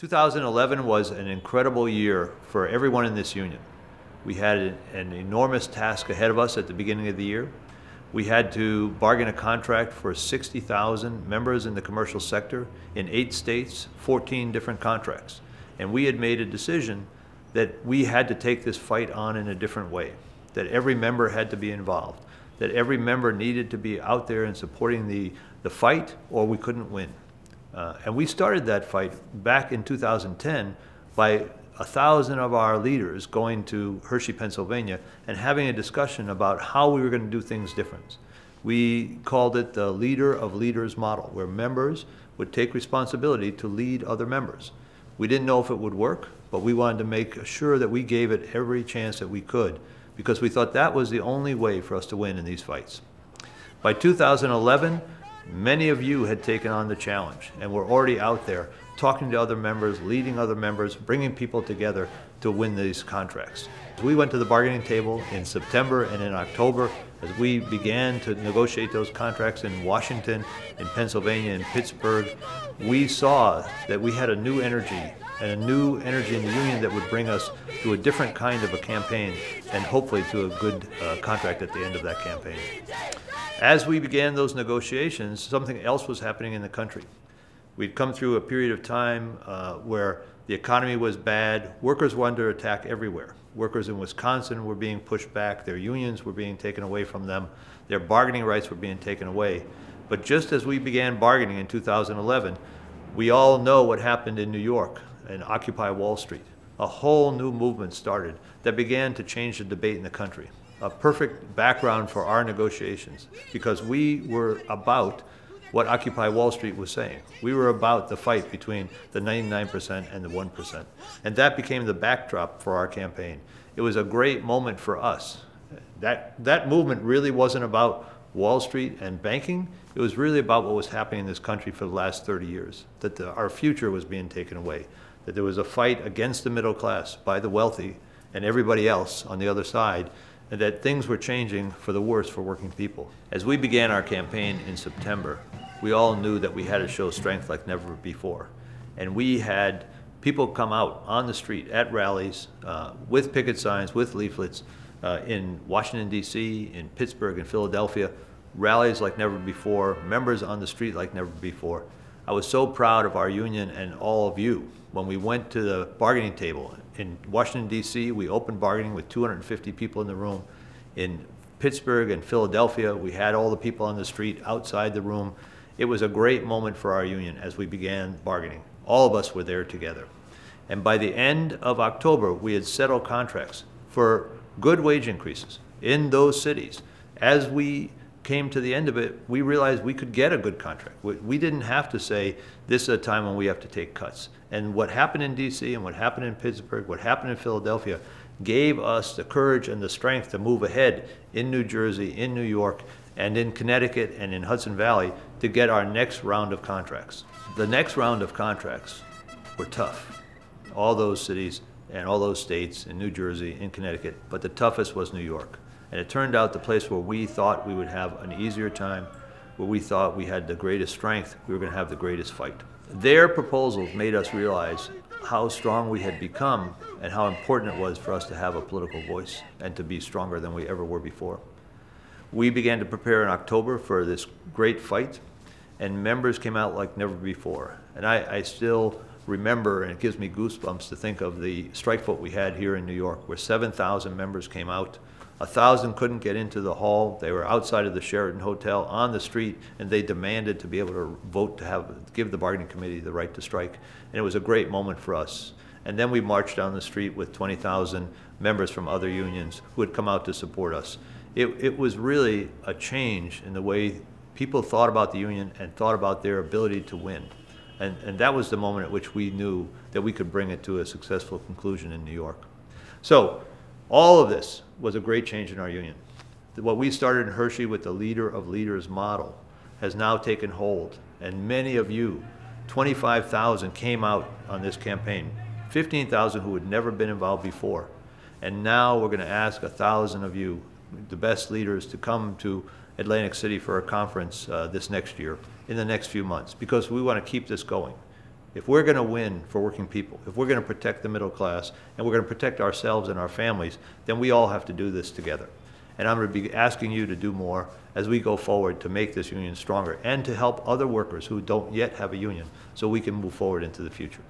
2011 was an incredible year for everyone in this union. We had an enormous task ahead of us at the beginning of the year. We had to bargain a contract for 60,000 members in the commercial sector in 8 states, 14 different contracts. And we had made a decision that we had to take this fight on in a different way, that every member had to be involved, that every member needed to be out there and supporting the fight, or we couldn't win. And we started that fight back in 2010 by 1,000 of our leaders going to Hershey, Pennsylvania, and having a discussion about how we were going to do things different. We called it the Leader of Leaders model, where members would take responsibility to lead other members. We didn't know if it would work, but we wanted to make sure that we gave it every chance that we could, because we thought that was the only way for us to win in these fights. By 2011, many of you had taken on the challenge and were already out there talking to other members, leading other members, bringing people together to win these contracts. We went to the bargaining table in September and in October as we began to negotiate those contracts in Washington, in Pennsylvania, in Pittsburgh. We saw that we had a new energy and a new energy in the union that would bring us to a different kind of a campaign and hopefully to a good contract at the end of that campaign. As we began those negotiations, something else was happening in the country. We'd come through a period of time where the economy was bad. Workers were under attack everywhere. Workers in Wisconsin were being pushed back. Their unions were being taken away from them. Their bargaining rights were being taken away. But just as we began bargaining in 2011, we all know what happened in New York and Occupy Wall Street. A whole new movement started that began to change the debate in the country. A perfect background for our negotiations, because we were about what Occupy Wall Street was saying. We were about the fight between the 99% and the 1%. And that became the backdrop for our campaign. It was a great moment for us. That movement really wasn't about Wall Street and banking. It was really about what was happening in this country for the last 30 years, that our future was being taken away, that there was a fight against the middle class by the wealthy and everybody else on the other side, and that things were changing for the worse for working people. As we began our campaign in September, we all knew that we had to show strength like never before. And we had people come out on the street at rallies with picket signs, with leaflets in Washington, D.C., in Pittsburgh and Philadelphia, rallies like never before, members on the street like never before. I was so proud of our union and all of you. When we went to the bargaining table in Washington, D.C., we opened bargaining with 250 people in the room. In Pittsburgh and Philadelphia, we had all the people on the street outside the room. It was a great moment for our union as we began bargaining. All of us were there together. And by the end of October, we had settled contracts for good wage increases in those cities. As we came to the end of it, we realized we could get a good contract. We didn't have to say, this is a time when we have to take cuts. And what happened in DC and what happened in Pittsburgh, what happened in Philadelphia, gave us the courage and the strength to move ahead in New Jersey, in New York, and in Connecticut and in Hudson Valley to get our next round of contracts. The next round of contracts were tough. All those cities and all those states in New Jersey, in Connecticut, but the toughest was New York. And it turned out the place where we thought we would have an easier time, where we thought we had the greatest strength, we were going to have the greatest fight. Their proposals made us realize how strong we had become and how important it was for us to have a political voice and to be stronger than we ever were before. We began to prepare in October for this great fight, and members came out like never before. And I still remember, and it gives me goosebumps to think of the strike vote we had here in New York, where 7,000 members came out. 1,000 couldn't get into the hall. They were outside of the Sheraton Hotel on the street, and they demanded to be able to vote to give the bargaining committee the right to strike. And it was a great moment for us. And then we marched down the street with 20,000 members from other unions who had come out to support us. It was really a change in the way people thought about the union and thought about their ability to win. And that was the moment at which we knew that we could bring it to a successful conclusion in New York. So all of this was a great change in our union. What we started in Hershey with the Leader of Leaders model has now taken hold. And many of you, 25,000 came out on this campaign, 15,000 who had never been involved before. And now we're going to ask 1,000 of you, the best leaders, to come to Atlantic City for a conference this next year, in the next few months, because we want to keep this going. If we're going to win for working people, if we're going to protect the middle class, and we're going to protect ourselves and our families, then we all have to do this together. And I'm going to be asking you to do more as we go forward to make this union stronger and to help other workers who don't yet have a union so we can move forward into the future.